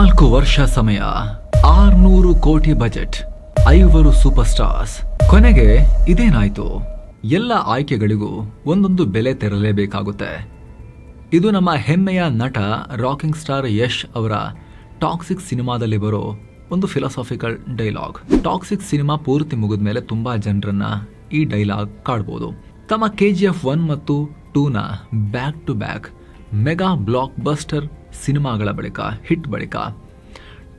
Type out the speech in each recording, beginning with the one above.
4 ವರ್ಷ ಸಮಯ, 600 ಕೋಟಿ ಬಜೆಟ್, 5 ಸೂಪರ್ ಸ್ಟಾರ್ಸ್. ಕೊನೆಗೆ ಇದೇನಾಯ್ತು? ಎಲ್ಲ ಆಯ್ಕೆಗಳಿಗೂ ಒಂದೊಂದು ಬೆಲೆ ತೆರಲೇಬೇಕಾಗುತ್ತೆ. ಇದು ನಮ್ಮ ಹೆಮ್ಮೆಯ ನಟ ರಾಕಿಂಗ್ ಸ್ಟಾರ್ ಯಶ್ ಅವರ ಟಾಕ್ಸಿಕ್ ಸಿನಿಮಾದಲ್ಲಿ ಬರೋ ಒಂದು ಫಿಲಾಸಾಫಿಕಲ್ ಡೈಲಾಗ್. ಟಾಕ್ಸಿಕ್ ಸಿನಿಮಾ ಪೂರ್ತಿ ಮುಗಿದ ಮೇಲೆ ತುಂಬಾ ಜನರನ್ನ ಈ ಡೈಲಾಗ್ ಕಾಡ್ಬೋದು. ತಮ್ಮ KGF 1 ಮತ್ತು 2ನ back to back mega blockbuster ಸಿನಿಮಾಗಳ ಬಳಿಕ, ಹಿಟ್ ಬಳಿಕ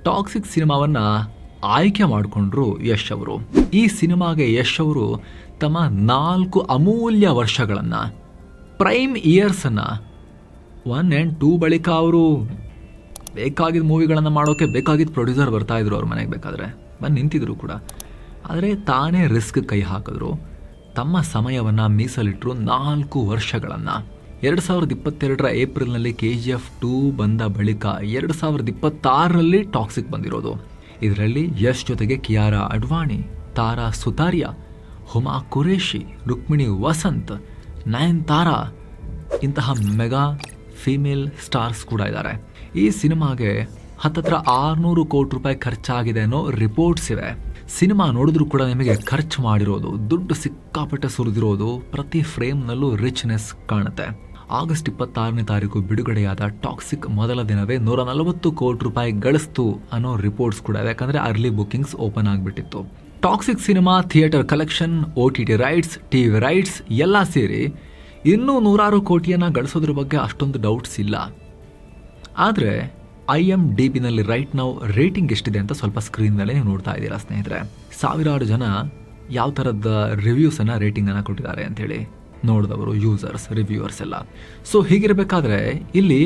ಟಾಕ್ಸಿಕ್ ಸಿನಿಮಾವನ್ನ ಆಯ್ಕೆ ಮಾಡಿಕೊಂಡ್ರು ಯಶ್ ಅವರು. ಈ ಸಿನಿಮಾಗೆ ಯಶ್ ಅವರು ತಮ್ಮ 4 ಅಮೂಲ್ಯ ವರ್ಷಗಳನ್ನ, ಪ್ರೈಮ್ ಇಯರ್ಸ್ ಅನ್ನ 1 and 2 ಬಳಿಕ ಅವರು ಬೇಕಾಗಿದ್ದ ಮೂವಿಗಳನ್ನು ಮಾಡೋಕೆ ಬೇಕಾಗಿದ್ದ ಪ್ರೊಡ್ಯೂಸರ್ ಬರ್ತಾ ಇದ್ರು ಅವ್ರ ಮನೆಗೆ, ಬೇಕಾದ್ರೆ ಬಂದು ನಿಂತಿದ್ರು ಕೂಡ. ಆದರೆ ತಾನೇ ರಿಸ್ಕ್ ಕೈ ಹಾಕಿದ್ರು. ತಮ್ಮ ಸಮಯವನ್ನು ಮೀಸಲಿಟ್ಟರು 4 ವರ್ಷಗಳನ್ನು. 2022ರ ಏಪ್ರಿಲ್ನಲ್ಲಿ KGF 2 ಬಂದ ಬಳಿಕ 2026ರಲ್ಲಿ ಟಾಕ್ಸಿಕ್ ಬಂದಿರೋದು. ಇದರಲ್ಲಿ ಯಶ್ ಜೊತೆಗೆ ಕಿಯಾರಾ ಅಡ್ವಾಣಿ, ತಾರಾ ಸುತಾರಿಯಾ, ಹುಮಾ ಕುರೇಶಿ, ರುಕ್ಮಿಣಿ ವಸಂತ್, ನಯನ್ತಾರಾ ಇಂತಹ ಮೆಗಾ ಫೀಮೇಲ್ ಸ್ಟಾರ್ಸ್ ಕೂಡ ಇದ್ದಾರೆ. ಈ ಸಿನಿಮಾಗೆ ಹತ್ತತ್ರ 600 ಕೋಟಿ ರೂಪಾಯಿ ಖರ್ಚಾಗಿದೆ ಅನ್ನೋ ರಿಪೋರ್ಟ್ಸ್ ಇವೆ. ಸಿನಿಮಾ ನೋಡಿದ್ರೂ ಕೂಡ ನಿಮಗೆ ಖರ್ಚು ಮಾಡಿರೋದು, ದುಡ್ಡು ಸಿಕ್ಕಾಪಟ್ಟೆ ಸುರಿದಿರೋದು ಪ್ರತಿ ಫ್ರೇಮ್ನಲ್ಲೂ ರಿಚ್ನೆಸ್ ಕಾಣುತ್ತೆ. ಆಗಸ್ಟ್ 26ನೇ ತಾರೀಕು ಬಿಡುಗಡೆಯಾದ ಟಾಕ್ಸಿಕ್ ಮೊದಲ ದಿನವೇ 140 ಕೋಟಿ ರೂಪಾಯಿ ಗಳಿಸ್ತು ಅನ್ನೋ ರಿಪೋರ್ಟ್ಸ್ ಕೂಡ ಇದೆ. ಯಾಕಂದ್ರೆ ಅರ್ಲಿ ಬುಕಿಂಗ್ಸ್ ಓಪನ್ ಆಗಿಬಿಟ್ಟಿತ್ತು. Toxic cinema theatre collection, OTT rights, TV rights ಎಲ್ಲ ಸೇರಿ ಇನ್ನೂ 100 ಕೋಟಿಯನ್ನ ಗಳಿಸೋದ್ರ ಬಗ್ಗೆ ಅಷ್ಟೊಂದು ಡೌಟ್ಸ್ ಇಲ್ಲ. ಆದರೆ IMDBನಲ್ಲಿ ರೈಟ್ ನಾವು ರೇಟಿಂಗ್ ಎಷ್ಟಿದೆ ಅಂತ ಸ್ವಲ್ಪ ಸ್ಕ್ರೀನ್ ಮೇಲೆ ನೀವು ನೋಡ್ತಾ ಇದ್ದೀರಾ ಸ್ನೇಹಿತರೆ. ಸಾವಿರಾರು ಜನ ಯಾವ ಥರದ ರಿವ್ಯೂಸನ್ನು, ರೇಟಿಂಗನ್ನು ಕೊಟ್ಟಿದ್ದಾರೆ ಅಂಥೇಳಿ ನೋಡಿದವರು, ಯೂಸರ್ಸ್, ರಿವ್ಯೂವರ್ಸ್ ಎಲ್ಲ. ಸೊ ಹೀಗಿರಬೇಕಾದ್ರೆ ಇಲ್ಲಿ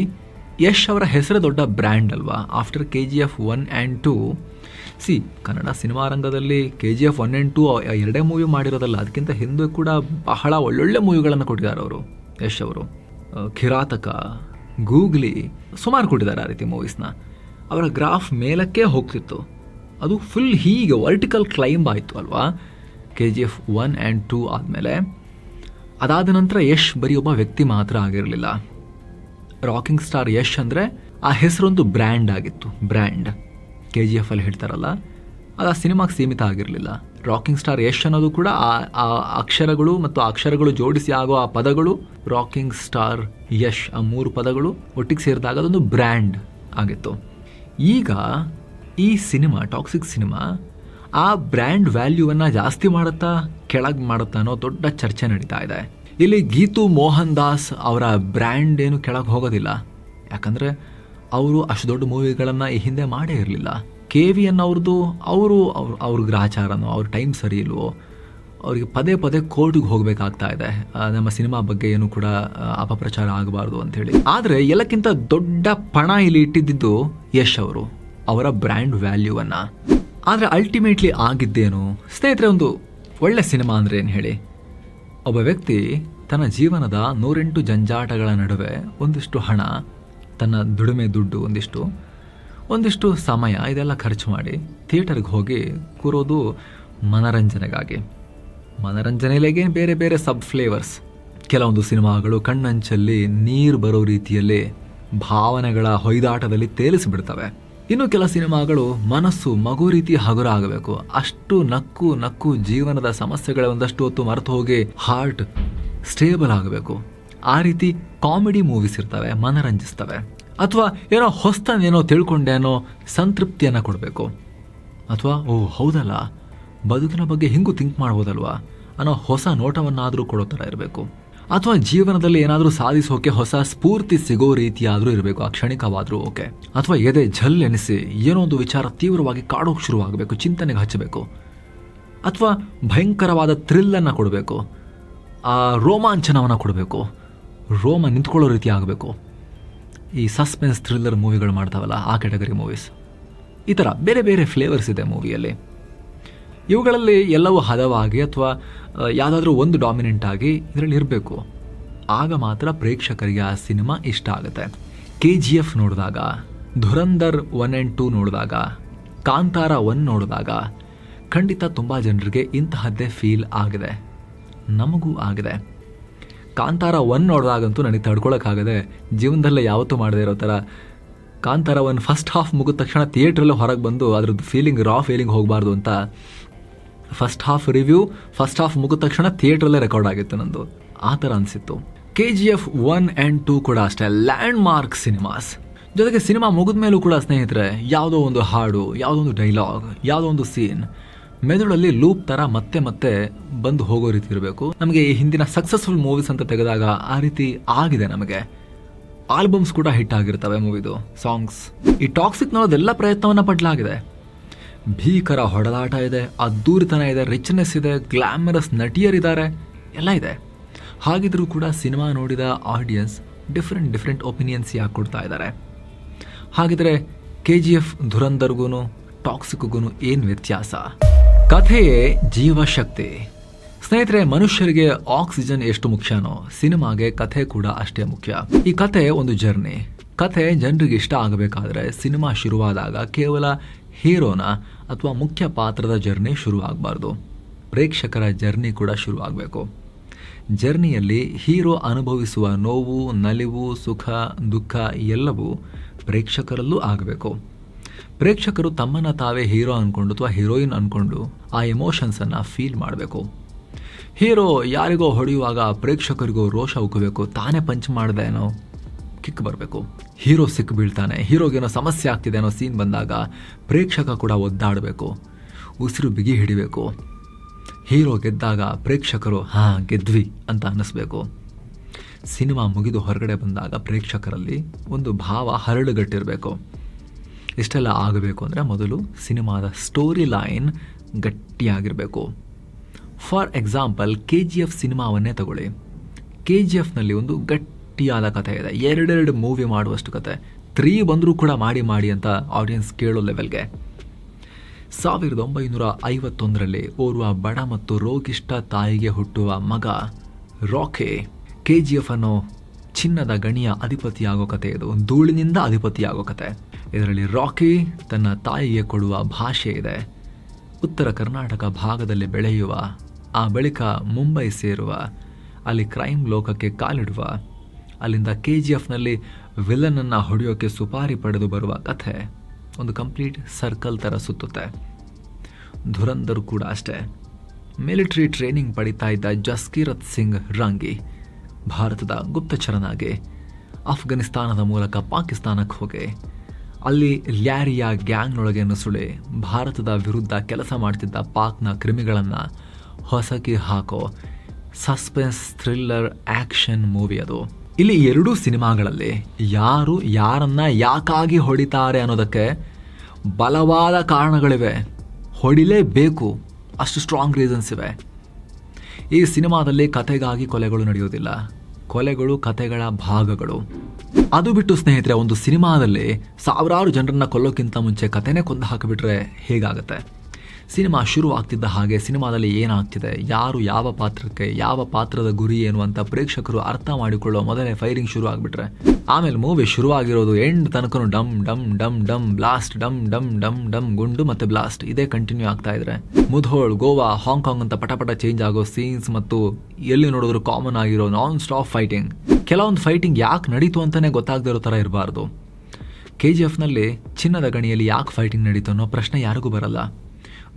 ಯಶ್ ಅವರ ಹೆಸರು ದೊಡ್ಡ ಬ್ರ್ಯಾಂಡ್ ಅಲ್ವಾ. After KGF 1 and 2, Kannada cinema ರಂಗದಲ್ಲಿ KGF 1 and 2 ಎರಡೇ ಮೂವಿ ಮಾಡಿರೋದಲ್ಲ, ಅದಕ್ಕಿಂತ ಹಿಂದೆ ಕೂಡ ಬಹಳ ಒಳ್ಳೊಳ್ಳೆ ಮೂವಿಗಳನ್ನು ಕೊಟ್ಟಿದ್ದಾರೆ ಅವರು, ಯಶ್ ಅವರು. ಕಿರಾತಕ, ಗೂಗ್ಲಿ, ಸುಮಾರು ಕೊಟ್ಟಿದ್ದಾರೆ ಆ ರೀತಿ ಮೂವೀಸ್ನ. ಅವರ ಗ್ರಾಫ್ ಮೇಲಕ್ಕೆ ಹೋಗ್ತಿತ್ತು. ಅದು ಫುಲ್ ಹೀಗೆ ವರ್ಟಿಕಲ್ ಕ್ಲೈಂಬ್ ಆಯಿತು ಅಲ್ವಾ KGF 1 and 2 ಆದಮೇಲೆ. ಅದಾದ ನಂತರ ಯಶ್ ಬರೀ ಒಬ್ಬ ವ್ಯಕ್ತಿ ಮಾತ್ರ ಆಗಿರಲಿಲ್ಲ. ರಾಕಿಂಗ್ ಸ್ಟಾರ್ ಯಶ್ ಅಂದರೆ ಆ ಹೆಸರೊಂದು ಬ್ರ್ಯಾಂಡ್ ಆಗಿತ್ತು. ಬ್ರ್ಯಾಂಡ್ KGF ಅಲ್ಲಿ ಹೇಳ್ತಾರಲ್ಲ, ಅದು ಆ ಸಿನಿಮಾಗೆ ಸೀಮಿತ ಆಗಿರಲಿಲ್ಲ. ರಾಕಿಂಗ್ ಸ್ಟಾರ್ ಯಶ್ ಅನ್ನೋದು ಕೂಡ ಆ ಅಕ್ಷರಗಳು ಮತ್ತು ಆ ಅಕ್ಷರಗಳು ಜೋಡಿಸಿ ಆಗೋ ಆ ಪದಗಳು, ರಾಕಿಂಗ್ ಸ್ಟಾರ್ ಯಶ್, ಆ 3 ಪದಗಳು ಒಟ್ಟಿಗೆ ಸೇರಿದಾಗ ಅದೊಂದು ಬ್ರ್ಯಾಂಡ್ ಆಗಿತ್ತು. ಈಗ ಈ ಸಿನಿಮಾ, ಟಾಕ್ಸಿಕ್ ಸಿನಿಮಾ, ಆ ಬ್ರ್ಯಾಂಡ್ ವ್ಯಾಲ್ಯೂವನ್ನು ಜಾಸ್ತಿ ಮಾಡುತ್ತಾ ಕೆಳಗೆ ಮಾಡುತ್ತಾ ಅನ್ನೋ ದೊಡ್ಡ ಚರ್ಚೆ ನಡೀತಾ ಇದೆ. ಇಲ್ಲಿ ಗೀತು ಮೋಹನ್ ದಾಸ್ ಅವರ ಬ್ರ್ಯಾಂಡ್ ಏನು ಕೆಳಗೆ ಹೋಗೋದಿಲ್ಲ. ಯಾಕಂದರೆ ಅವರು ಅಷ್ಟು ದೊಡ್ಡ ಮೂವಿಗಳನ್ನು ಈ ಹಿಂದೆ ಮಾಡೇ ಇರಲಿಲ್ಲ. KVN ಅವ್ರದ್ದು, ಅವ್ರ ಗ್ರಹಚಾರನೋ, ಅವ್ರ ಟೈಮ್ ಸರಿ ಇಲ್ವೋ, ಅವರಿಗೆ ಪದೇ ಪದೇ ಕೋರ್ಟಿಗೆ ಹೋಗಬೇಕಾಗ್ತಾ ಇದೆ, ನಮ್ಮ ಸಿನಿಮಾ ಬಗ್ಗೆ ಏನು ಕೂಡ ಅಪಪ್ರಚಾರ ಆಗಬಾರ್ದು ಅಂಥೇಳಿ. ಆದರೆ ಎಲ್ಲಕ್ಕಿಂತ ದೊಡ್ಡ ಪಣ ಇಲ್ಲಿ ಇಟ್ಟಿದ್ದು ಯಶ್ ಅವರು, ಅವರ ಬ್ರ್ಯಾಂಡ್ ವ್ಯಾಲ್ಯೂವನ್ನು. ಆದರೆ ಅಲ್ಟಿಮೇಟ್ಲಿ ಆಗಿದ್ದೇನು ಸ್ನೇಹಿತರೆ? ಒಂದು ಒಳ್ಳೆ ಸಿನಿಮಾ ಅಂದರೆ ಏನು ಹೇಳಿ? ಒಬ್ಬ ವ್ಯಕ್ತಿ ತನ್ನ ಜೀವನದ 108 ಜಂಜಾಟಗಳ ನಡುವೆ ಒಂದಿಷ್ಟು ಹಣ, ತನ್ನ ದುಡಿಮೆ ದುಡ್ಡು, ಒಂದಿಷ್ಟು ಸಮಯ ಇದೆಲ್ಲ ಖರ್ಚು ಮಾಡಿ ಥಿಯೇಟರ್ಗೆ ಹೋಗಿ ಕೂರೋದು ಮನರಂಜನೆಗಾಗಿ. ಮನರಂಜನೆಗೆ ಬೇರೆ ಬೇರೆ ಸಬ್ ಫ್ಲೇವರ್ಸ್. ಕೆಲವೊಂದು ಸಿನಿಮಾಗಳು ಕಣ್ಣಂಚಲ್ಲಿ ನೀರು ಬರೋ ರೀತಿಯಲ್ಲಿ ಭಾವನೆಗಳ ಹೊಯ್ದಾಟದಲ್ಲಿ ತೇಲಿಸಿಬಿಡ್ತವೆ. ಇನ್ನು ಕೆಲ ಸಿನಿಮಾಗಳು ಮನಸ್ಸು ಮಗು ರೀತಿ ಹಗುರ ಆಗಬೇಕು, ಅಷ್ಟು ನಕ್ಕು ಜೀವನದ ಸಮಸ್ಯೆಗಳ ಒಂದಷ್ಟು ಹೊತ್ತು ಮರೆತು ಹೋಗಿ ಹಾರ್ಟ್ ಸ್ಟೇಬಲ್ ಆಗಬೇಕು. ಆ ರೀತಿ ಕಾಮಿಡಿ ಮೂವೀಸ್ ಇರ್ತವೆ, ಮನರಂಜಿಸ್ತವೆ. ಅಥವಾ ಏನೋ ಹೊಸ್ತನೇನೋ ತಿಳ್ಕೊಂಡೇನೋ ಸಂತೃಪ್ತಿಯನ್ನು ಕೊಡಬೇಕು. ಅಥವಾ ಹೌದಲ್ಲ, ಬದುಕಿನ ಬಗ್ಗೆ ಹಿಂಗೂ ಥಿಂಕ್ ಮಾಡ್ಬೋದಲ್ವಾ ಅನ್ನೋ ಹೊಸ ನೋಟವನ್ನಾದರೂ ಕೊಡೋ ಥರ ಇರಬೇಕು. ಅಥವಾ ಜೀವನದಲ್ಲಿ ಏನಾದರೂ ಸಾಧಿಸೋಕೆ ಹೊಸ ಸ್ಫೂರ್ತಿ ಸಿಗೋ ರೀತಿಯಾದರೂ ಇರಬೇಕು, ಆ ಕ್ಷಣಿಕವಾದರೂ ಓಕೆ. ಅಥವಾ ಎದೆ ಝಲ್ ಎನಿಸಿ ಏನೋ ಒಂದು ವಿಚಾರ ತೀವ್ರವಾಗಿ ಕಾಡೋಕೆ ಶುರುವಾಗಬೇಕು, ಚಿಂತನೆಗೆ ಹಚ್ಚಬೇಕು. ಅಥವಾ ಭಯಂಕರವಾದ ಥ್ರಿಲ್ಲನ್ನು ಕೊಡಬೇಕು, ಆ ರೋಮಾಂಚನವನ್ನು ಕೊಡಬೇಕು, ರೋಮ ನಿಂತ್ಕೊಳ್ಳೋ ರೀತಿ ಆಗಬೇಕು. ಈ ಸಸ್ಪೆನ್ಸ್ ಥ್ರಿಲ್ಲರ್ ಮೂವಿಗಳು ಮಾಡ್ತಾವಲ್ಲ, ಆ ಕ್ಯಾಟಗರಿ ಮೂವೀಸ್. ಈ ಥರ ಬೇರೆ ಬೇರೆ ಫ್ಲೇವರ್ಸ್ ಇದೆ ಮೂವಿಯಲ್ಲಿ. ಇವುಗಳಲ್ಲಿ ಎಲ್ಲವೂ ಹದವಾಗಿ ಅಥವಾ ಯಾವುದಾದ್ರೂ ಒಂದು ಡಾಮಿನೆಂಟ್ ಆಗಿ ಇದರಲ್ಲಿ ಇರಬೇಕು. ಆಗ ಮಾತ್ರ ಪ್ರೇಕ್ಷಕರಿಗೆ ಆ ಸಿನಿಮಾ ಇಷ್ಟ ಆಗುತ್ತೆ. KGF ನೋಡಿದಾಗ, ಧುರಂಧರ್ 1 and 2 ನೋಡಿದಾಗ, ಕಾಂತಾರ 1 ನೋಡಿದಾಗ ಖಂಡಿತ ತುಂಬ ಜನರಿಗೆ ಇಂತಹದ್ದೇ ಫೀಲ್ ಆಗಿದೆ. ನಮಗೂ ಆಗಿದೆ. ಕಾಂತಾರ 1 ನೋಡಿದಾಗಂತೂ ನನಗೆ ತಡ್ಕೊಳಕ್ಕಾಗದೆ ಜೀವನದಲ್ಲೇ ಯಾವತ್ತೂ ಮಾಡದೇ ಇರೋ ಥರ ಕಾಂತಾರ ಒಂದು ಫಸ್ಟ್ ಹಾಫ್ ಮುಗಿದ ತಕ್ಷಣ ಥಿಯೇಟ್ರಲ್ಲೇ ಹೊರಗೆ ಬಂದು ಅದ್ರದ್ದು ರಾ ಫೀಲಿಂಗ್ ಹೋಗಬಾರ್ದು ಅಂತ first half review first half ಮುಗಿದ ತಕ್ಷಣ ಥಿಯೇಟ್ರಲ್ಲೇ ರೆಕಾರ್ಡ್ ಆಗಿತ್ತು ನಂದು. ಆ ಥರ ಅನಿಸಿತ್ತು. KGF 1 and 2 ಕೂಡ ಅಷ್ಟೇ ಲ್ಯಾಂಡ್ ಮಾರ್ಕ್ ಸಿನಿಮಾಸ್. ಜೊತೆಗೆ ಸಿನಿಮಾ ಮುಗಿದ ಮೇಲೂ ಕೂಡ ಸ್ನೇಹಿತರೆ ಯಾವುದೋ ಒಂದು ಹಾಡು, ಯಾವುದೋ ಒಂದು ಡೈಲಾಗ್, ಯಾವುದೋ ಒಂದು ಸೀನ್ ಮೆದುಳಲ್ಲಿ ಲೂಪ್ ಥರ ಮತ್ತೆ ಮತ್ತೆ ಬಂದು ಹೋಗೋ ರೀತಿ ಇರಬೇಕು. ನಮಗೆ ಈ ಹಿಂದಿನ ಸಕ್ಸಸ್ಫುಲ್ ಮೂವೀಸ್ ಅಂತ ತೆಗೆದಾಗ ಆ ರೀತಿ ಆಗಿದೆ. ನಮಗೆ ಆಲ್ಬಮ್ಸ್ ಕೂಡ ಹಿಟ್ ಆಗಿರ್ತವೆ ಮೂವಿದು, ಸಾಂಗ್ಸ್. ಈ ಟಾಕ್ಸಿಕ್ ನೋಡೋದೆಲ್ಲ ಪ್ರಯತ್ನವನ್ನು ಪಡಲಾಗಿದೆ. ಭೀಕರ ಹೊಡೆದಾಟ ಇದೆ, ಅದ್ದೂರಿತನ ಇದೆ, ರಿಚ್ನೆಸ್ ಇದೆ, ಗ್ಲಾಮರಸ್ ನಟಿಯರಿದ್ದಾರೆ, ಎಲ್ಲ ಇದೆ. ಹಾಗಿದ್ರೂ ಕೂಡ ಸಿನಿಮಾ ನೋಡಿದ ಆಡಿಯನ್ಸ್ ಡಿಫ್ರೆಂಟ್ ಒಪಿನಿಯನ್ಸ್ ಯಾಕೆ ಕೊಡ್ತಾ ಇದ್ದಾರೆ? ಹಾಗಿದ್ರೆ KGF ಧುರಂಧರ್ಗೂ ಟಾಕ್ಸಿಕ್ಗೂ ಏನು ವ್ಯತ್ಯಾಸ? ಕಥೆಯೇ ಜೀವಶಕ್ತಿ. ಸ್ನೇಹಿತರೆ, ಮನುಷ್ಯರಿಗೆ ಆಕ್ಸಿಜನ್ ಎಷ್ಟು ಮುಖ್ಯನೋ ಸಿನಿಮಾಗೆ ಕಥೆ ಕೂಡ ಅಷ್ಟೇ ಮುಖ್ಯ. ಈ ಕಥೆ ಒಂದು ಜರ್ನಿ. ಕಥೆ ಜನರಿಗೆ ಇಷ್ಟ ಆಗಬೇಕಾದ್ರೆ ಸಿನಿಮಾ ಶುರುವಾದಾಗ ಕೇವಲ ಹೀರೋನ ಅಥವಾ ಮುಖ್ಯ ಪಾತ್ರದ ಜರ್ನಿ ಶುರು ಆಗಬಾರ್ದು. ಪ್ರೇಕ್ಷಕರ ಜರ್ನಿ ಕೂಡ ಶುರು ಆಗಬೇಕು. ಜರ್ನಿಯಲ್ಲಿ ಹೀರೋ ಅನುಭವಿಸುವ ನೋವು, ನಲಿವು, ಸುಖ, ದುಃಖ ಎಲ್ಲವೂ ಪ್ರೇಕ್ಷಕರಲ್ಲೂ ಆಗಬೇಕು. ಪ್ರೇಕ್ಷಕರು ತಮ್ಮನ್ನು ತಾವೇ ಹೀರೋ ಅಂದ್ಕೊಂಡು ಅಥವಾ ಹೀರೋಯಿನ್ ಅಂದ್ಕೊಂಡು ಆ ಎಮೋಷನ್ಸನ್ನು ಫೀಲ್ ಮಾಡಬೇಕು. ಹೀರೋ ಯಾರಿಗೋ ಹೊಡೆಯುವಾಗ ಪ್ರೇಕ್ಷಕರಿಗೂ ರೋಷ ಉಕ್ಕಬೇಕು, ತಾನೇ ಪಂಚ್ ಮಾಡಿದೆ ಅನ್ನೋ ಕಿಕ್ ಬರಬೇಕು. ಹೀರೋ ಸಿಕ್ಕು ಬೀಳ್ತಾನೆ, ಹೀರೋಗೇನೋ ಸಮಸ್ಯೆ ಆಗ್ತಿದೆ ಅನ್ನೋ ಸೀನ್ ಬಂದಾಗ ಪ್ರೇಕ್ಷಕ ಕೂಡ ಒದ್ದಾಡಬೇಕು, ಉಸಿರು ಬಿಗಿ ಹಿಡಿಬೇಕು. ಹೀರೋ ಗೆದ್ದಾಗ ಪ್ರೇಕ್ಷಕರು ಗೆದ್ವಿ ಅಂತ ಅನ್ನಿಸ್ಬೇಕು. ಸಿನಿಮಾ ಮುಗಿದು ಹೊರಗಡೆ ಬಂದಾಗ ಪ್ರೇಕ್ಷಕರಲ್ಲಿ ಒಂದು ಭಾವ ಹರಳುಗಟ್ಟಿರಬೇಕು. ಇಷ್ಟೆಲ್ಲ ಆಗಬೇಕು ಅಂದರೆ ಮೊದಲು ಸಿನಿಮಾದ ಸ್ಟೋರಿ ಲೈನ್ ಗಟ್ಟಿಯಾಗಿರಬೇಕು. ಫಾರ್ ಎಕ್ಸಾಂಪಲ್ KGF ಸಿನಿಮಾವನ್ನೇ ತಗೊಳ್ಳಿ. KGFನಲ್ಲಿ ಒಂದು ಗಟ್ಟಿಯಾದ ಕಥೆ ಇದೆ, 2 ಮೂವಿ ಮಾಡುವಷ್ಟು ಕತೆ. 3 ಬಂದರೂ ಕೂಡ ಮಾಡಿ ಅಂತ ಆಡಿಯನ್ಸ್ ಕೇಳೋ ಲೆವೆಲ್ಗೆ. 1951ರಲ್ಲಿ ಓರ್ವ ಬಡ ಮತ್ತು ರೋಗಿಷ್ಠ ತಾಯಿಗೆ ಹುಟ್ಟುವ ಮಗ ರಾಕಿ KGF ಅನ್ನೋ ಚಿನ್ನದ ಗಣಿಯ ಅಧಿಪತಿಯಾಗೋ ಕತೆ. ಇದು ಧೂಳಿನಿಂದ ಅಧಿಪತಿಯಾಗೋ ಕತೆ. ಇದರಲ್ಲಿ ರಾಕಿ ತನ್ನ ತಾಯಿಗೆ ಕೊಡುವ ಭಾಷೆ ಇದೆ. ಉತ್ತರ ಕರ್ನಾಟಕ ಭಾಗದಲ್ಲಿ ಬೆಳೆಯುವ, ಆ ಬಳಿಕ ಮುಂಬೈ ಸೇರುವ, ಅಲ್ಲಿ ಕ್ರೈಮ್ ಲೋಕಕ್ಕೆ ಕಾಲಿಡುವ, ಅಲ್ಲಿಂದ KGFನಲ್ಲಿ ವಿಲನನ್ನು ಹೊಡೆಯೋಕ್ಕೆ ಸುಪಾರಿ ಪಡೆದು ಬರುವ ಕಥೆ ಒಂದು ಕಂಪ್ಲೀಟ್ ಸರ್ಕಲ್ ಥರ ಸುತ್ತುತ್ತೆ. ಧುರಂಧರ್ ಕೂಡ ಅಷ್ಟೇ. ಮಿಲಿಟರಿ ಟ್ರೈನಿಂಗ್ ಪಡಿತಾ ಇದ್ದ ಜಸ್ಕೀರತ್ ಸಿಂಗ್ ರಂಗಿ ಭಾರತದ ಗುಪ್ತಚರನಾಗಿ ಅಫ್ಘಾನಿಸ್ತಾನದ ಮೂಲಕ ಪಾಕಿಸ್ತಾನಕ್ಕೆ ಹೋಗಿ ಅಲ್ಲಿ ಲ್ಯಾರಿಯಾ ಗ್ಯಾಂಗ್ನೊಳಗೆ ನುಸುಳಿ ಭಾರತದ ವಿರುದ್ಧ ಕೆಲಸ ಮಾಡ್ತಿದ್ದ ಪಾಕ್ನ ಕ್ರಿಮಿಗಳನ್ನು ಹೊಸಕಿ ಹಾಕೋ ಸಸ್ಪೆನ್ಸ್ ಥ್ರಿಲ್ಲರ್ ಆ್ಯಕ್ಷನ್ ಮೂವಿ ಅದು. ಇಲ್ಲಿ 2 ಸಿನಿಮಾಗಳಲ್ಲಿ ಯಾರು ಯಾರನ್ನ ಯಾಕಾಗಿ ಹೊಡಿತಾರೆ ಅನ್ನೋದಕ್ಕೆ ಬಲವಾದ ಕಾರಣಗಳಿವೆ. ಹೊಡಿಲೇಬೇಕು, ಅಷ್ಟು ಸ್ಟ್ರಾಂಗ್ ರೀಸನ್ಸ್ ಇವೆ. ಈ ಸಿನಿಮಾದಲ್ಲಿ ಕಥೆಗಾಗಿ ಕೊಲೆಗಳು ನಡೆಯೋದಿಲ್ಲ, ಕೊಲೆಗಳು ಕಥೆಗಳ ಭಾಗಗಳು. ಅದು ಬಿಟ್ಟು ಸ್ನೇಹಿತರೆ, ಒಂದು ಸಿನಿಮಾದಲ್ಲಿ ಸಾವಿರಾರು ಜನರನ್ನ ಕೊಲ್ಲೋಕ್ಕಿಂತ ಮುಂಚೆ ಕಥೆನೇ ಕೊಂದು ಹಾಕಿಬಿಟ್ರೆ ಹೇಗಾಗುತ್ತೆ? ಸಿನಿಮಾ ಶುರು ಆಗ್ತಿದ್ದ ಹಾಗೆ ಸಿನಿಮಾದಲ್ಲಿ ಏನಾಗ್ತಿದೆ, ಯಾರು ಯಾವ ಪಾತ್ರಕ್ಕೆ, ಯಾವ ಪಾತ್ರದ ಗುರಿ ಏನು ಅಂತ ಪ್ರೇಕ್ಷಕರು ಅರ್ಥ ಮಾಡಿಕೊಳ್ಳೋ ಮೊದಲೇ ಫೈರಿಂಗ್ ಶುರು ಆಗಿಬಿಟ್ರೆ ಆಮೇಲೆ ಮೂವಿ ಶುರುವಾಗಿರೋದು ಎಂಡ್ ತನಕ ಡಮ್ ಡಮ್ ಡಮ್ ಡಮ್ ಬ್ಲಾಸ್ಟ್, ಡಮ್ ಡಮ್ ಡಮ್ ಡಮ್ ಗುಂಡು ಮತ್ತೆ ಬ್ಲಾಸ್ಟ್ ಇದೇ ಕಂಟಿನ್ಯೂ ಆಗ್ತಾ ಇದ್ರೆ ಮುಧೋಳ್, ಗೋವಾ, ಹಾಂಗ್ಕಾಂಗ್ ಅಂತ ಪಟಪಟ ಚೇಂಜ್ ಆಗೋ ಸೀನ್ಸ್ ಮತ್ತು ಎಲ್ಲಿ ನೋಡಿದ್ರು ಕಾಮನ್ ಆಗಿರೋ ನಾನ್ ಸ್ಟಾಪ್ ಫೈಟಿಂಗ್. ಕೆಲವೊಂದು ಫೈಟಿಂಗ್ ಯಾಕೆ ನಡೀತು ಅಂತಾನೆ ಗೊತ್ತಾಗದಿರೋ ಥರ ಇರಬಾರ್ದು. KGFನಲ್ಲಿ ಚಿನ್ನದ ಗಣಿಯಲ್ಲಿ ಯಾಕೆ ಫೈಟಿಂಗ್ ನಡೀತು ಅನ್ನೋ ಪ್ರಶ್ನೆ ಯಾರಿಗೂ ಬರಲ್ಲ.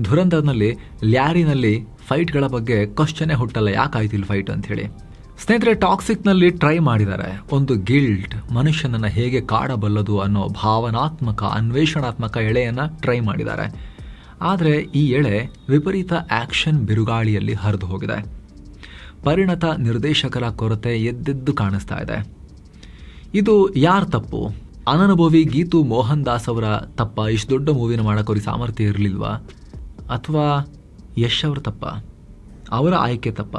ಧುರಂಧರ್ನಲ್ಲಿ ಲ್ಯಾರಿನಲ್ಲಿ ಫೈಟ್ಗಳ ಬಗ್ಗೆ ಕ್ವಶ್ಚನ್ನೇ ಹುಟ್ಟಲ್ಲ, ಯಾಕಾಯ್ತಿಲ್ಲ ಫೈಟ್ ಅಂತ ಹೇಳಿ. ಸ್ನೇಹಿತರೆ, ಟಾಕ್ಸಿಕ್ನಲ್ಲಿ ಟ್ರೈ ಮಾಡಿದ್ದಾರೆ. ಒಂದು ಗಿಲ್ಟ್ ಮನುಷ್ಯನನ್ನು ಹೇಗೆ ಕಾಡಬಲ್ಲದು ಅನ್ನೋ ಭಾವನಾತ್ಮಕ ಅನ್ವೇಷಣಾತ್ಮಕ ಎಳೆಯನ್ನು ಟ್ರೈ ಮಾಡಿದ್ದಾರೆ. ಆದರೆ ಈ ಎಳೆ ವಿಪರೀತ ಆ್ಯಕ್ಷನ್ ಬಿರುಗಾಳಿಯಲ್ಲಿ ಹರಿದು ಹೋಗಿದೆ. ಪರಿಣತ ನಿರ್ದೇಶಕರ ಕೊರತೆ ಎದ್ದೆದ್ದು ಕಾಣಿಸ್ತಾ ಇದೆ. ಇದು ಯಾರ ತಪ್ಪು? ಅನನುಭವಿ ಗೀತು ಮೋಹನ್ ದಾಸ್ ಅವರ ತಪ್ಪ? ಇಷ್ಟು ದೊಡ್ಡ ಮೂವಿನ ಮಾಡೋಕ್ಕೋರಿ ಸಾಮರ್ಥ್ಯ ಇರಲಿಲ್ವಾ? ಅಥವಾ ಯಶ್ ಅವರ ತಪ್ಪ? ಅವರ ಆಯ್ಕೆ ತಪ್ಪ?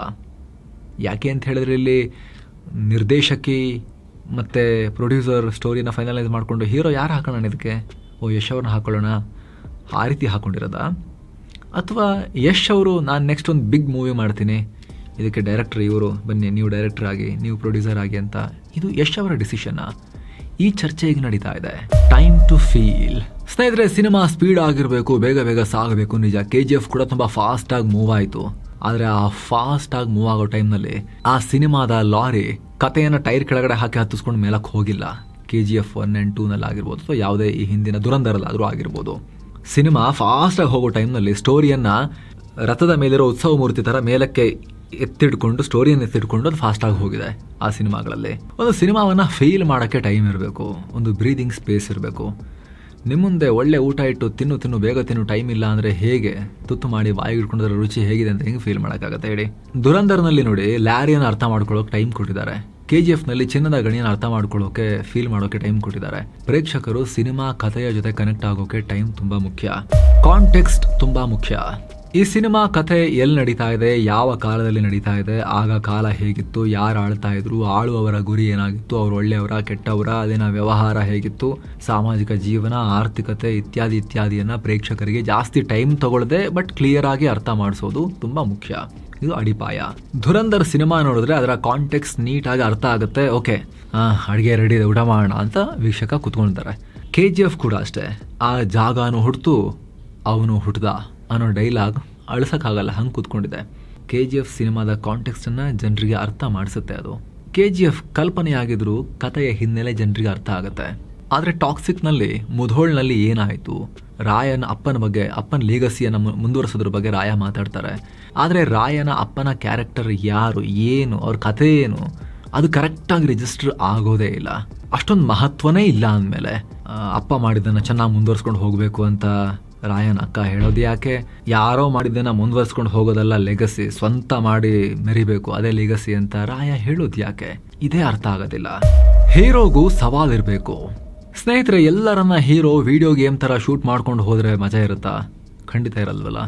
ಯಾಕೆ ಅಂತ ಹೇಳಿದ್ರೆ ಇಲ್ಲಿ ನಿರ್ದೇಶಕಿ ಮತ್ತು ಪ್ರೊಡ್ಯೂಸರ್ ಸ್ಟೋರಿನ ಫೈನಲೈಸ್ ಮಾಡಿಕೊಂಡು ಹೀರೋ ಯಾರು ಹಾಕೋಣ ಇದಕ್ಕೆ, ಯಶ್ ಅವ್ರನ್ನ ಹಾಕೊಳ್ಳೋಣ ಆ ರೀತಿ ಹಾಕ್ಕೊಂಡಿರೋದಾ? ಅಥವಾ ಯಶ್ ಅವರು ನಾನು ನೆಕ್ಸ್ಟ್ ಒಂದು ಬಿಗ್ ಮೂವಿ ಮಾಡ್ತೀನಿ, ಇದಕ್ಕೆ ಡೈರೆಕ್ಟರ್ ಇವರು, ಬನ್ನಿ ನೀವು ಡೈರೆಕ್ಟರ್ ಆಗಿ, ನೀವು ಪ್ರೊಡ್ಯೂಸರ್ ಆಗಿ ಅಂತ, ಇದು ಯಶ್ ಅವರ ಡಿಸಿಷನ್ನ? ಈ ಚರ್ಚೆ ಈಗ ನಡೀತಾ ಇದೆ. Time to feel. ಸ್ನೇಹಿತರೆ, ಸಿನಿಮಾ ಸ್ಪೀಡ್ ಆಗಿರಬೇಕು, ಬೇಗ ಬೇಗ ಸಾಗಬೇಕು ನಿಜ. KGF ಕೂಡ ತುಂಬ ಫಾಸ್ಟಾಗಿ ಮೂವ್ ಆಯಿತು. ಆದರೆ ಆ ಫಾಸ್ಟಾಗಿ ಮೂವ್ ಆಗೋ ಟೈಮ್ನಲ್ಲಿ ಆ ಸಿನಿಮಾದ ಲಾರಿ ಕಥೆಯನ್ನು ಟೈರ್ ಕೆಳಗಡೆ ಹಾಕಿ ಹತ್ತಿಸ್ಕೊಂಡು ಮೇಲಕ್ಕೆ ಹೋಗಿಲ್ಲ. KGF 1 and 2 ಆಗಿರ್ಬೋದು, ಅಥವಾ ಯಾವುದೇ ಈ ಹಿಂದಿನ ದುರಂಧರಲ್ಲಾದರೂ ಆಗಿರ್ಬೋದು. ಸಿನಿಮಾ ಫಾಸ್ಟಾಗಿ ಹೋಗೋ ಟೈಮ್ನಲ್ಲಿ ಸ್ಟೋರಿಯನ್ನು ರಥದ ಮೇಲಿರೋ ಉತ್ಸವ ಮೂರ್ತಿ ಥರ ಮೇಲಕ್ಕೆ ಸ್ಟೋರಿಯನ್ನು ಎತ್ತಿಡ್ಕೊಂಡು ಅದು ಫಾಸ್ಟಾಗಿ ಹೋಗಿದೆ. ಆ ಸಿನಿಮಾಗಳಲ್ಲಿ ಒಂದು ಸಿನಿಮಾವನ್ನು ಫೀಲ್ ಮಾಡೋಕ್ಕೆ ಟೈಮ್ ಇರಬೇಕು, ಒಂದು ಬ್ರೀದಿಂಗ್ ಸ್ಪೇಸ್ ಇರಬೇಕು. ನಿಮ್ಮ ಮುಂದೆ ಒಳ್ಳೆ ಊಟ ಇಟ್ಟು ತಿನ್ನು ಬೇಗ ತಿನ್ನು ಟೈಮ್ ಇಲ್ಲ ಅಂದರೆ ಹೇಗೆ ತುತ್ತು ಮಾಡಿ ಬಾಯಿಗೆ ಇಟ್ಕೊಂಡ್ರೆ ರುಚಿ ಹೇಗಿದೆ ಅಂತ ಹೆಂಗೆ ಫೀಲ್ ಮಾಡೋಕ್ಕಾಗತ್ತೆ ಹೇಳಿ. ದುರಂಧರ್ನಲ್ಲಿ ನೋಡಿ ಲ್ಯಾರಿಯನ್ನು ಅರ್ಥ ಮಾಡ್ಕೊಳ್ಳೋಕೆ ಟೈಮ್ ಕೊಟ್ಟಿದ್ದಾರೆ. KGFನಲ್ಲಿ ಚಿನ್ನದ ಗಣಿಯನ್ನು ಅರ್ಥ ಮಾಡ್ಕೊಳ್ಳೋಕೆ ಫೀಲ್ ಮಾಡೋಕೆ ಟೈಮ್ ಕೊಟ್ಟಿದ್ದಾರೆ. ಪ್ರೇಕ್ಷಕರು ಸಿನಿಮಾ ಕಥೆಯ ಜೊತೆ ಕನೆಕ್ಟ್ ಆಗೋಕೆ ಟೈಮ್ ತುಂಬ ಮುಖ್ಯ, ಕಾಂಟೆಕ್ಸ್ಟ್ ತುಂಬ ಮುಖ್ಯ. ಈ ಸಿನಿಮಾ ಕಥೆ ಎಲ್ಲಿ ನಡೀತಾ ಇದೆ, ಯಾವ ಕಾಲದಲ್ಲಿ ನಡೀತಾ ಇದೆ, ಆಗ ಕಾಲ ಹೇಗಿತ್ತು, ಯಾರು ಆಳ್ತಾ ಇದ್ರು, ಆಳುವವರ ಗುರಿ ಏನಾಗಿತ್ತು, ಅವ್ರು ಒಳ್ಳೆಯವರ ಕೆಟ್ಟವರ, ಅದೇನ ವ್ಯವಹಾರ ಹೇಗಿತ್ತು, ಸಾಮಾಜಿಕ ಜೀವನ, ಆರ್ಥಿಕತೆ ಇತ್ಯಾದಿಯನ್ನು ಪ್ರೇಕ್ಷಕರಿಗೆ ಜಾಸ್ತಿ ಟೈಮ್ ತಗೊಳ್ಳದೆ ಬಟ್ ಕ್ಲಿಯರ್ ಆಗಿ ಅರ್ಥ ಮಾಡಿಸೋದು ತುಂಬ ಮುಖ್ಯ. ಇದು ಅಡಿಪಾಯ. ಧುರಂಧರ್ ಸಿನಿಮಾ ನೋಡಿದ್ರೆ ಅದರ ಕಾಂಟೆಕ್ಸ್ಟ್ ನೀಟಾಗಿ ಅರ್ಥ ಆಗುತ್ತೆ. ಓಕೆ, ಅಡುಗೆ ರೆಡಿ ಇದೆ, ಊಟ ಮಾಡೋಣ ಅಂತ ವೀಕ್ಷಕ ಕುತ್ಕೊಳ್ತಾರೆ. KGF ಕೂಡ ಅಷ್ಟೇ. ಆ ಜಾಗನೂ ಹುಡ್ತು ಅವನು ಹುಟ್ಟದ ಅನ್ನೋ ಡೈಲಾಗ್ ಅಳಿಸೋಕ್ಕಾಗಲ್ಲ, ಹಂಗೆ ಕೂತ್ಕೊಂಡಿದೆ. KGF ಸಿನಿಮಾದ ಕಾಂಟೆಕ್ಸ್ಟನ್ನು ಜನರಿಗೆ ಅರ್ಥ ಮಾಡಿಸುತ್ತೆ. ಅದು KGF ಕಲ್ಪನೆಯಾಗಿದ್ರು ಕಥೆಯ ಹಿನ್ನೆಲೆ ಜನರಿಗೆ ಅರ್ಥ ಆಗುತ್ತೆ. ಆದರೆ ಟಾಕ್ಸಿಕ್ನಲ್ಲಿ ಮುಧೋಳ್ನಲ್ಲಿ ಏನಾಯಿತು, ರಾಯನ ಅಪ್ಪನ ಬಗ್ಗೆ, ಅಪ್ಪನ ಲೀಗಸಿಯನ್ನು ಮುಂದುವರಿಸೋದ್ರ ಬಗ್ಗೆ ರಾಯ ಮಾತಾಡ್ತಾರೆ. ಆದರೆ ರಾಯನ ಅಪ್ಪನ ಕ್ಯಾರೆಕ್ಟರ್ ಯಾರು, ಏನು, ಅವ್ರ ಕಥೆ ಏನು, ಅದು ಕರೆಕ್ಟಾಗಿ ರಿಜಿಸ್ಟರ್ ಆಗೋದೇ ಇಲ್ಲ. ಅಷ್ಟೊಂದು ಮಹತ್ವನೇ ಇಲ್ಲ ಅಂದಮೇಲೆ ಅಪ್ಪ ಮಾಡಿದ್ದನ್ನು ಚೆನ್ನಾಗಿ ಮುಂದುವರ್ಸ್ಕೊಂಡು ಹೋಗಬೇಕು ಅಂತ ರಾಯನ್ ಅಕ್ಕ ಹೇಳೋದು ಯಾಕೆ? ಯಾರೋ ಮಾಡಿದ್ದನ್ನು ಮುಂದುವರ್ಸ್ಕೊಂಡು ಹೋಗೋದಲ್ಲ ಲೆಗಸಿ, ಸ್ವಂತ ಮಾಡಿ ಮೆರಿಬೇಕು, ಅದೇ ಲೆಗಸಿ ಅಂತ ರಾಯ ಹೇಳೋದು ಯಾಕೆ? ಇದೇ ಅರ್ಥ ಆಗೋದಿಲ್ಲ. ಹೀರೋಗೂ ಸವಾಲಿರಬೇಕು. ಸ್ನೇಹಿತರೆ, ಎಲ್ಲರನ್ನ ಹೀರೋ ವಿಡಿಯೋ ಗೇಮ್ ಥರ ಶೂಟ್ ಮಾಡ್ಕೊಂಡು ಹೋದರೆ ಮಜಾ ಇರುತ್ತಾ? ಖಂಡಿತ ಇರಲ್ವಲ್ಲ.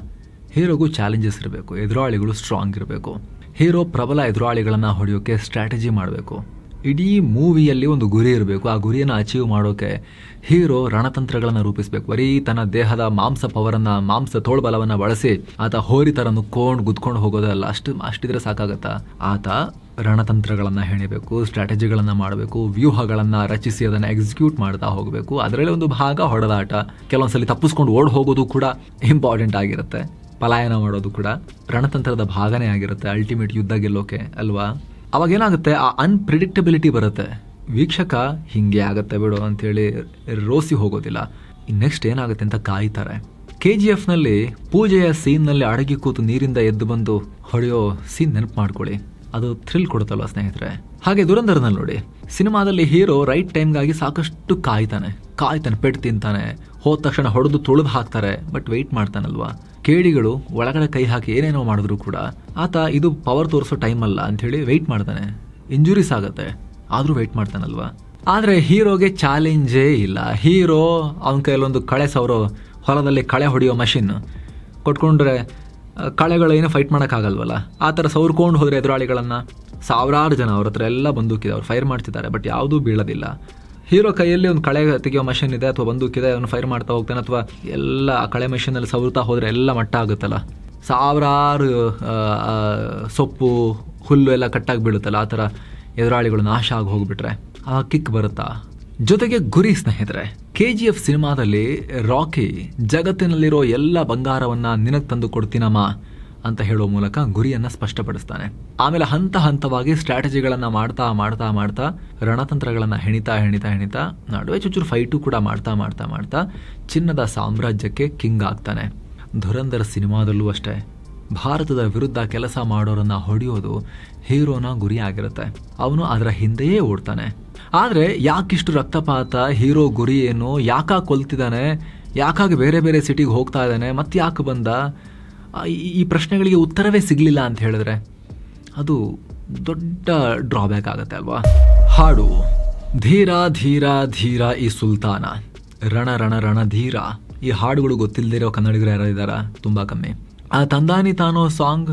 ಹೀರೋಗೂ ಚಾಲೆಂಜಸ್ ಇರಬೇಕು, ಎದುರಾಳಿಗಳು ಸ್ಟ್ರಾಂಗ್ ಇರಬೇಕು. ಹೀರೋ ಪ್ರಬಲ ಎದುರಾಳಿಗಳನ್ನು ಹೊಡೆಯೋಕೆ ಸ್ಟ್ರಾಟಜಿ ಮಾಡಬೇಕು. ಇಡೀ ಮೂವಿಯಲ್ಲಿ ಒಂದು ಗುರಿ ಇರಬೇಕು. ಆ ಗುರಿಯನ್ನು ಅಚೀವ್ ಮಾಡೋಕೆ ಹೀರೋ ರಣತಂತ್ರಗಳನ್ನು ರೂಪಿಸಬೇಕು. ಬರೀ ತನ್ನ ದೇಹದ ಮಾಂಸ ತೋಳ್ಬಲವನ್ನು ಬಳಸಿ ಆತ ಹೋರಿ ಥರ ನುಕ್ಕೊಂಡು ಗುದ್ಕೊಂಡು ಹೋಗೋದಲ್ಲ, ಅಷ್ಟಿದ್ರೆ ಸಾಕಾಗತ್ತಾ? ಆತ ರಣತಂತ್ರಗಳನ್ನು ಹೆಣಿಬೇಕು, ಸ್ಟ್ರಾಟಜಿಗಳನ್ನು ಮಾಡಬೇಕು, ವ್ಯೂಹಗಳನ್ನು ರಚಿಸಿ ಅದನ್ನು ಎಕ್ಸಿಕ್ಯೂಟ್ ಮಾಡ್ತಾ ಹೋಗಬೇಕು. ಅದರಲ್ಲಿ ಒಂದು ಭಾಗ ಹೊಡೆದಾಟ, ಕೆಲವೊಂದ್ಸಲಿ ತಪ್ಪಿಸ್ಕೊಂಡು ಓಡ್ ಹೋಗೋದು ಕೂಡ ಇಂಪಾರ್ಟೆಂಟ್ ಆಗಿರುತ್ತೆ. ಪಲಾಯನ ಮಾಡೋದು ಕೂಡ ರಣತಂತ್ರದ ಭಾಗನೇ ಆಗಿರುತ್ತೆ ಅಲ್ಟಿಮೇಟ್ ಯುದ್ಧ ಗೆಲ್ಲೋಕೆ ಅಲ್ವಾ? ಅವಾಗ ಏನಾಗುತ್ತೆ, ಆ ಅನ್ಪ್ರಿಡಿಕ್ಟಬಿಲಿಟಿ ಬರುತ್ತೆ. ವೀಕ್ಷಕ ಹಿಂಗೆ ಆಗುತ್ತೆ ಬಿಡು ಅಂತೇಳಿ ರೋಸಿ ಹೋಗೋದಿಲ್ಲ. ನೆಕ್ಸ್ಟ್ ಏನಾಗುತ್ತೆ ಅಂತ ಕಾಯ್ತಾರೆ. KGFನಲ್ಲಿ ಪೂಜೆಯ ಸೀನ್ನಲ್ಲಿ ಅಡಗಿ ಕೂತು ನೀರಿಂದ ಎದ್ದು ಬಂದು ಹೊಡೆಯೋ ಸೀನ್ ನೆನಪು ಮಾಡ್ಕೊಳ್ಳಿ, ಅದು ಥ್ರಿಲ್ ಕೊಡುತ್ತಲ್ವ ಸ್ನೇಹಿತರೆ. ಹಾಗೆ ದುರಂಧರ್ನಲ್ಲಿ ನೋಡಿ, ಸಿನಿಮಾದಲ್ಲಿ ಹೀರೋ ರೈಟ್ ಟೈಮ್ಗಾಗಿ ಸಾಕಷ್ಟು ಕಾಯ್ತಾನೆ, ಪೆಟ್ಟು ತಿಂತಾನೆ, ಹೋದ ತಕ್ಷಣ ಹೊಡೆದು ತುಳಿದು ಹಾಕ್ತಾರೆ, ಬಟ್ ವೆಯ್ಟ್ ಮಾಡ್ತಾನಲ್ವಾ. ಕೇಡಿಗಳು ಒಳಗಡೆ ಕೈ ಹಾಕಿ ಏನೇನೋ ಮಾಡಿದ್ರು ಕೂಡ ಆತ ಇದು ಪವರ್ ತೋರಿಸೋ ಟೈಮ್ ಅಲ್ಲ ಅಂಥೇಳಿ ವೆಯ್ಟ್ ಮಾಡ್ತಾನೆ. ಇಂಜುರೀಸ್ ಆಗುತ್ತೆ ಆದರೂ ವೆಯ್ಟ್ ಮಾಡ್ತಾನಲ್ವಾ. ಆದರೆ ಹೀರೋಗೆ ಚಾಲೆಂಜೇ ಇಲ್ಲ. ಹೀರೋ ಅವನ ಕೈಯಲ್ಲೊಂದು ಕಳೆ ಸವರೋ ಹೊಲದಲ್ಲಿ ಕಳೆ ಹೊಡೆಯೋ ಮಷಿನ್ ಕೊಟ್ಕೊಂಡ್ರೆ ಕಳೆಗಳು ಏನು ಫೈಟ್ ಮಾಡೋಕ್ಕಾಗಲ್ವಲ್ಲ. ಆ ಥರ ಸವರ್ಕೊಂಡು ಹೋದರೆ ಎದುರಾಳಿಗಳನ್ನು ಸಾವಿರಾರು ಜನ ಅವ್ರ ಹತ್ರ ಎಲ್ಲ ಬಂದೂಕಿದೆ, ಅವ್ರು ಫೈರ್ ಮಾಡ್ತಿದ್ದಾರೆ, ಬಟ್ ಯಾವುದೂ ಬೀಳೋದಿಲ್ಲ. ಹೀರೋ ಕೈಯಲ್ಲಿ ಒಂದು ಕಳೆ ತೆಗೆಯೋ ಮಷಿನ್ ಇದೆ ಅಥವಾ ಬಂದೂಕಿದೆ, ಅವನು ಫೈರ್ ಮಾಡ್ತಾ ಹೋಗ್ತಾನೆ, ಅಥವಾ ಎಲ್ಲ ಆ ಕಳೆ ಮಷಿನಲ್ಲಿ ಸವರ್ತಾ ಹೋದರೆ ಎಲ್ಲ ಮಟ್ಟ ಆಗುತ್ತಲ್ಲ, ಸಾವಿರಾರು ಸೊಪ್ಪು ಹುಲ್ಲು ಎಲ್ಲ ಕಟ್ಟಾಗಿ ಬೀಳುತ್ತಲ್ಲ, ಆ ಥರ ಎದುರಾಳಿಗಳು ನಾಶ ಆಗಿ ಹೋಗಿಬಿಟ್ರೆ ಆ ಕಿಕ್ ಬರುತ್ತಾ? ಜೊತೆಗೆ ಗುರಿ ಸ್ನೇಹಿತರೆ, KGF ಸಿನಿಮಾದಲ್ಲಿ ರಾಕಿ ಜಗತ್ತಿನಲ್ಲಿರೋ ಎಲ್ಲ ಬಂಗಾರವನ್ನು ನಿನಗೆ ತಂದು ಕೊಡ್ತೀನಮ್ಮ ಅಂತ ಹೇಳೋ ಮೂಲಕ ಗುರಿಯನ್ನು ಸ್ಪಷ್ಟಪಡಿಸ್ತಾನೆ. ಆಮೇಲೆ ಹಂತ ಹಂತವಾಗಿ ಸ್ಟ್ರಾಟಜಿಗಳನ್ನು ಮಾಡ್ತಾ ಮಾಡ್ತಾ ಮಾಡ್ತಾ ರಣತಂತ್ರಗಳನ್ನು ಹೆಣಿತಾ ನಡುವೆ ಚುಚ್ಚೂರು ಫೈಟು ಕೂಡ ಮಾಡ್ತಾ ಚಿನ್ನದ ಸಾಮ್ರಾಜ್ಯಕ್ಕೆ ಕಿಂಗ್ ಆಗ್ತಾನೆ. ಧುರಂಧರ್ ಸಿನಿಮಾದಲ್ಲೂ ಅಷ್ಟೇ, ಭಾರತದ ವಿರುದ್ಧ ಕೆಲಸ ಮಾಡೋರನ್ನ ಹೊಡೆಯೋದು ಹೀರೋನ ಗುರಿ ಆಗಿರುತ್ತೆ. ಅವನು ಅದರ ಹಿಂದೆಯೇ ಓಡ್ತಾನೆ. ಆದರೆ ಯಾಕಿಷ್ಟು ರಕ್ತಪಾತ, ಹೀರೋ ಗುರಿ ಏನು, ಯಾಕಾಗಿ ಕೊಲ್ತಿದ್ದಾನೆ, ಯಾಕಾಗಿ ಬೇರೆ ಬೇರೆ ಸಿಟಿಗೆ ಹೋಗ್ತಾ ಇದ್ದಾನೆ, ಮತ್ತೆ ಯಾಕೆ ಬಂದ, ಈ ಪ್ರಶ್ನೆಗಳಿಗೆ ಉತ್ತರವೇ ಸಿಗಲಿಲ್ಲ ಅಂತ ಹೇಳಿದ್ರೆ ಅದು ದೊಡ್ಡ ಡ್ರಾಬ್ಯಾಕ್ ಆಗುತ್ತೆ ಅಲ್ವಾ. ಹಾಡು ಧೀರ ಧೀರ ಧೀರ ಈ ಸುಲ್ತಾನ, ರಣ ರಣ ರಣ ಧೀರ, ಈ ಹಾಡುಗಳು ಗೊತ್ತಿಲ್ಲದಿರೋ ಕನ್ನಡಿಗರು ಯಾರಿದ್ದಾರಾ? ತುಂಬ ಕಮ್ಮಿ. ಆ ತಂದಾನಿ ತಾನೋ ಸಾಂಗ್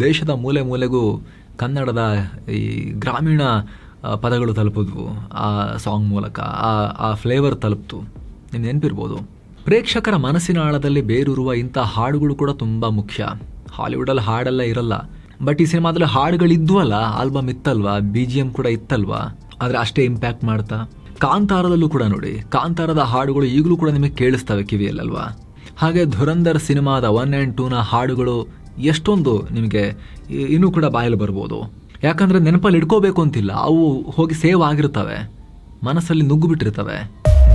ದೇಶದ ಮೂಲೆ ಮೂಲೆಗೂ ಕನ್ನಡದ ಈ ಗ್ರಾಮೀಣ ಪದಗಳು ತಲುಪಿದ್ವು ಆ ಸಾಂಗ್ ಮೂಲಕ. ಆ ಫ್ಲೇವರ್ ತಲುಪ್ತು. ನಿಮ್ಗೆ ನೆನಪಿರ್ಬೋದು. ಪ್ರೇಕ್ಷಕರ ಮನಸ್ಸಿನ ಆಳದಲ್ಲಿ ಬೇರೂರುವ ಇಂಥ ಹಾಡುಗಳು ಕೂಡ ತುಂಬ ಮುಖ್ಯ. ಹಾಲಿವುಡಲ್ಲಿ ಹಾಡೆಲ್ಲ ಇರಲ್ಲ, ಬಟ್ ಈ ಸಿನಿಮಾದಲ್ಲಿ ಹಾಡುಗಳಿದ್ವಲ್ಲ, ಆಲ್ಬಮ್ ಇತ್ತಲ್ವಾ, BGM ಕೂಡ ಇತ್ತಲ್ವಾ, ಆದರೆ ಅಷ್ಟೇ ಇಂಪ್ಯಾಕ್ಟ್ ಮಾಡ್ತಾ. ಕಾಂತಾರದಲ್ಲೂ ಕೂಡ ನೋಡಿ, ಕಾಂತಾರದ ಹಾಡುಗಳು ಈಗಲೂ ಕೂಡ ನಿಮಗೆ ಕೇಳಿಸ್ತವೆ ಕಿವಿಯಲ್ಲಲ್ವಾ. ಹಾಗೆ ಧುರಂಧರ್ ಸಿನಿಮಾದ 1 and 2ನ ಹಾಡುಗಳು ಎಷ್ಟೊಂದು ನಿಮಗೆ ಇನ್ನೂ ಕೂಡ ಬಾಯಲ್ಲಿ ಬರ್ಬೋದು. ಯಾಕಂದರೆ ನೆನಪಲ್ಲಿ ಇಟ್ಕೋಬೇಕು ಅಂತಿಲ್ಲ, ಅವು ಹೋಗಿ ಸೇವ್ ಆಗಿರ್ತವೆ ಮನಸ್ಸಲ್ಲಿ ನುಗ್ಗು ಬಿಟ್ಟಿರ್ತವೆ.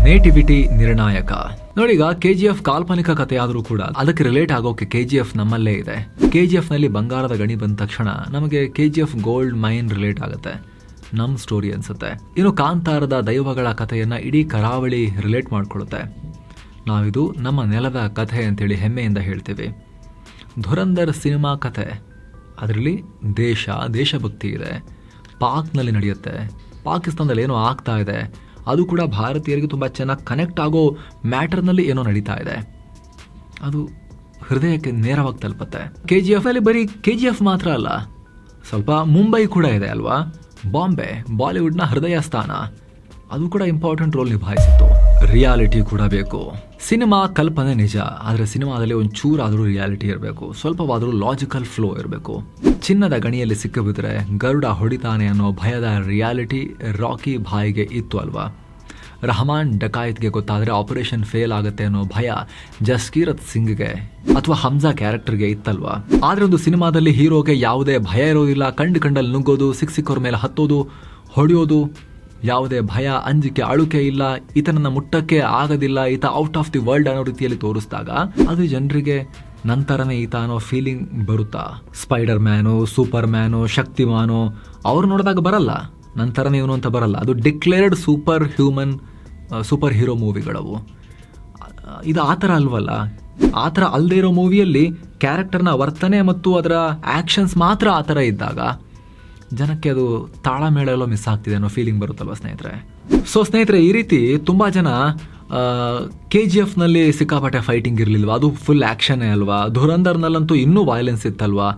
ನೇಟಿವಿಟಿ ನಿರ್ಣಾಯಕ. ನೋಡಿ, ಈಗ KGF ಕಾಲ್ಪನಿಕ ಕಥೆ ಆದರೂ ಕೂಡ ಅದಕ್ಕೆ ರಿಲೇಟ್ ಆಗೋಕೆ KGF ನಮ್ಮಲ್ಲೇ ಇದೆ. KGF ನಲ್ಲಿ ಬಂಗಾರದ ಗಣಿ ಬಂದ ತಕ್ಷಣ ನಮಗೆ KGF ಗೋಲ್ಡ್ ಮೈನ್ ರಿಲೇಟ್ ಆಗುತ್ತೆ, ನಮ್ ಸ್ಟೋರಿ ಅನ್ಸುತ್ತೆ. ಇನ್ನು ಕಾಂತಾರದ ದೈವಗಳ ಕಥೆಯನ್ನ ಇಡೀ ಕರಾವಳಿ ರಿಲೇಟ್ ಮಾಡ್ಕೊಳ್ಳುತ್ತೆ. ನಾವಿದು ನಮ್ಮ ನೆಲದ ಕಥೆ ಅಂತೇಳಿ ಹೆಮ್ಮೆಯಿಂದ ಹೇಳ್ತೀವಿ. ಧುರಂಧರ್ ಸಿನಿಮಾ ಕಥೆ, ಅದರಲ್ಲಿ ದೇಶಭಕ್ತಿ ಇದೆ. ಪಾಕ್ನಲ್ಲಿ ನಡೆಯುತ್ತೆ, ಪಾಕಿಸ್ತಾನದಲ್ಲಿ ಏನೋ ಆಗ್ತಾ ಇದೆ, ಅದು ಕೂಡ ಭಾರತೀಯರಿಗೆ ತುಂಬ ಚೆನ್ನಾಗಿ ಕನೆಕ್ಟ್ ಆಗೋ ಮ್ಯಾಟರ್ನಲ್ಲಿ ಏನೋ ನಡೀತಾ ಇದೆ, ಅದು ಹೃದಯಕ್ಕೆ ನೇರವಾಗಿ ತಲುಪುತ್ತೆ. KGF ಅಲ್ಲಿ ಬರೀ KGF ಮಾತ್ರ ಅಲ್ಲ, ಸ್ವಲ್ಪ ಮುಂಬೈ ಕೂಡ ಇದೆ ಅಲ್ವಾ, ಬಾಂಬೆ, ಬಾಲಿವುಡ್ನ ಹೃದಯ ಸ್ಥಾನ, ಅದು ಕೂಡ ಇಂಪಾರ್ಟೆಂಟ್ ರೋಲ್ ನಿಭಾಯಿಸಿತ್ತು. ರಿಯಾಲಿಟಿ ಕೂಡ ಬೇಕು. ಸಿನಿಮಾ ಕಲ್ಪನೆ ನಿಜ, ಆದರೆ ಸಿನಿಮಾದಲ್ಲಿ ಒಂಚೂರಾದರೂ ರಿಯಾಲಿಟಿ ಇರಬೇಕು, ಸ್ವಲ್ಪವಾದರೂ ಲಾಜಿಕಲ್ ಫ್ಲೋ ಇರಬೇಕು. ಚಿನ್ನದ ಗಣಿಯಲ್ಲಿ ಸಿಕ್ಕಿಬಿದ್ರೆ ಗರುಡ ಹೊಡಿತಾನೆ ಅನ್ನೋ ಭಯದ ರಿಯಾಲಿಟಿ ರಾಕಿ ಭಾಯಿಗೆ ಇತ್ತು ಅಲ್ವಾ. ರಹಮಾನ್ ಡಕಾಯಿತ್ಗೆ ಗೊತ್ತಾದರೆ ಆಪರೇಷನ್ ಫೇಲ್ ಆಗುತ್ತೆ ಅನ್ನೋ ಭಯ ಜಸ್ಕೀರತ್ ಸಿಂಗ್ಗೆ ಅಥವಾ ಹಮ್ಜಾ ಕ್ಯಾರೆಕ್ಟರ್ಗೆ ಇತ್ತಲ್ವಾ. ಆದರೆ ಒಂದು ಸಿನಿಮಾದಲ್ಲಿ ಹೀರೋಗೆ ಯಾವುದೇ ಭಯ ಇರೋದಿಲ್ಲ, ಕಂಡಲ್ಲಿ ನುಗ್ಗೋದು, ಸಿಕ್ಕೋರ್ ಮೇಲೆ ಹತ್ತೋದು, ಹೊಡೆಯೋದು, ಯಾವುದೇ ಭಯ, ಅಂಜಿಕೆ, ಅಳುಕೆ ಇಲ್ಲ, ಈತನನ್ನ ಮುಟ್ಟಕ್ಕೆ ಆಗೋದಿಲ್ಲ, ಈತ ಔಟ್ ಆಫ್ ದಿ ವರ್ಲ್ಡ್ ಅನ್ನೋ ರೀತಿಯಲ್ಲಿ ತೋರಿಸಿದಾಗ ಅದು ಜನರಿಗೆ ನಂತರನೇ ಈತ ಅನ್ನೋ ಫೀಲಿಂಗ್ ಬರುತ್ತಾ. ಸ್ಪೈಡರ್ ಮ್ಯಾನು, ಸೂಪರ್ ಮ್ಯಾನು, ಶಕ್ತಿಮಾನು ಅವ್ರು ನೋಡಿದಾಗ ಬರಲ್ಲ, ನಂತರನೇ ಇವನು ಅಂತ ಬರಲ್ಲ. ಅದು ಡಿಕ್ಲೇರ್ಡ್ ಸೂಪರ್ ಹೀರೋ ಮೂವಿಗಳವು. ಇದು ಆ ಥರ ಅಲ್ವಲ್ಲ. ಆ ಥರ ಅಲ್ಲದೆ ಇರೋ ಮೂವಿಯಲ್ಲಿ ಕ್ಯಾರೆಕ್ಟರ್ನ ವರ್ತನೆ ಮತ್ತು ಅದರ ಆ್ಯಕ್ಷನ್ಸ್ ಮಾತ್ರ ಆ ಥರ ಇದ್ದಾಗ ಜನಕ್ಕೆ ಅದು ತಾಳಮೇಳ ಎಲ್ಲೋ ಮಿಸ್ ಆಗ್ತಿದೆ ಅನ್ನೋ ಫೀಲಿಂಗ್ ಬರುತ್ತಲ್ವ ಸ್ನೇಹಿತರೆ. ಸ್ನೇಹಿತರೆ, ಈ ರೀತಿ ತುಂಬ ಜನ KGFನಲ್ಲಿ ಸಿಕ್ಕಾಪಟ್ಟೆ ಫೈಟಿಂಗ್ ಇರಲಿಲ್ವಾ, ಅದು ಫುಲ್ ಆ್ಯಕ್ಷನ್ನೇ ಅಲ್ವಾ, ಧುರಂಧರ್ನಲ್ಲಂತೂ ಇನ್ನೂ ವೈಲೆನ್ಸ್ ಇತ್ತಲ್ವಾ,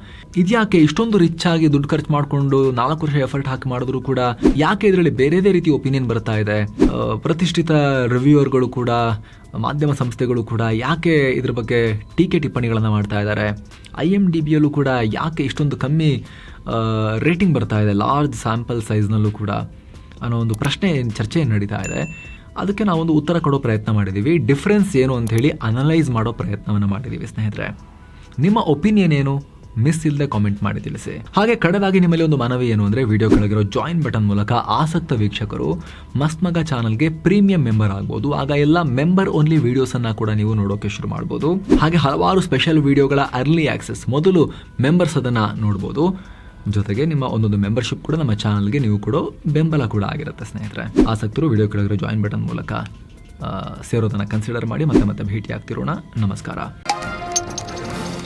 ಇದ್ಯಾಕೆ ಇಷ್ಟೊಂದು ರಿಚ್ ಆಗಿ ದುಡ್ಡು ಖರ್ಚು ಮಾಡಿಕೊಂಡು 4 ವರ್ಷ ಎಫರ್ಟ್ ಹಾಕಿ ಮಾಡಿದ್ರು ಕೂಡ ಯಾಕೆ ಇದರಲ್ಲಿ ಬೇರೆದೇ ರೀತಿ ಒಪಿನಿಯನ್ ಬರ್ತಾ ಇದೆ. ಪ್ರತಿಷ್ಠಿತ ರಿವ್ಯೂವರ್ಗಳು ಕೂಡ, ಮಾಧ್ಯಮ ಸಂಸ್ಥೆಗಳು ಕೂಡ ಯಾಕೆ ಇದ್ರ ಬಗ್ಗೆ ಟೀಕೆ ಟಿಪ್ಪಣಿಗಳನ್ನು ಮಾಡ್ತಾ ಇದ್ದಾರೆ. IMDBಯಲ್ಲೂ ಕೂಡ ಯಾಕೆ ಇಷ್ಟೊಂದು ಕಮ್ಮಿ ರೇಟಿಂಗ್ ಬರ್ತಾ ಇದೆ, ಲಾರ್ಜ್ ಸ್ಯಾಂಪಲ್ ಸೈಜ್ನಲ್ಲೂ ಕೂಡ ಅನ್ನೋ ಒಂದು ಪ್ರಶ್ನೆ ಚರ್ಚೆ ನಡೀತಾ ಇದೆ. ಅದಕ್ಕೆ ನಾವೊಂದು ಉತ್ತರ ಕೊಡೋ ಪ್ರಯತ್ನ ಮಾಡಿದ್ದೀವಿ. ಡಿಫ್ರೆನ್ಸ್ ಏನು ಅಂತ ಹೇಳಿ ಅನಲೈಸ್ ಮಾಡೋ ಪ್ರಯತ್ನವನ್ನು ಮಾಡಿದ್ದೀವಿ. ಸ್ನೇಹಿತರೆ, ನಿಮ್ಮ ಒಪಿನಿಯನ್ ಏನು, ಮಿಸ್ ಇಲ್ಲದೆ ಕಾಮೆಂಟ್ ಮಾಡಿ ತಿಳಿಸಿ. ಹಾಗೆ ಕಡೆದಾಗಿ ನಿಮ್ಮಲ್ಲಿ ಒಂದು ಮನವಿ ಏನು ಅಂದರೆ, ವಿಡಿಯೋ ಕೆಳಗಿರೋ ಜಾಯಿನ್ ಬಟನ್ ಮೂಲಕ ಆಸಕ್ತ ವೀಕ್ಷಕರು ಮಸ್ತ್ ಮಗ ಚಾನಲ್ಗೆ ಪ್ರೀಮಿಯಂ ಮೆಂಬರ್ ಆಗ್ಬೋದು. ಆಗ ಎಲ್ಲ ಮೆಂಬರ್ ಓನ್ಲಿ ವಿಡಿಯೋಸನ್ನು ಕೂಡ ನೀವು ನೋಡೋಕೆ ಶುರು ಮಾಡ್ಬೋದು. ಹಾಗೆ ಹಲವಾರು ಸ್ಪೆಷಲ್ ವಿಡಿಯೋಗಳ ಅರ್ಲಿ ಆಕ್ಸೆಸ್, ಮೊದಲು ಮೆಂಬರ್ಸ್ ಅದನ್ನು ನೋಡ್ಬೋದು. ಜೊತೆಗೆ ನಿಮ್ಮ ಒಂದೊಂದು ಮೆಂಬರ್ಶಿಪ್ ಕೂಡ ನಮ್ಮ ಚಾನಲ್ಗೆ ನೀವು ಕೊಡೋ ಬೆಂಬಲ ಕೂಡ ಆಗಿರುತ್ತೆ. ಸ್ನೇಹಿತರೆ, ಆಸಕ್ತರು ವಿಡಿಯೋ ಕೆಳಗಿರೋ ಜಾಯಿನ್ ಬಟನ್ ಮೂಲಕ ಸೇರೋದನ್ನು ಕನ್ಸಿಡರ್ ಮಾಡಿ ಮತ್ತೆ ಭೇಟಿ ಆಗ್ತಿರೋಣ. ನಮಸ್ಕಾರ.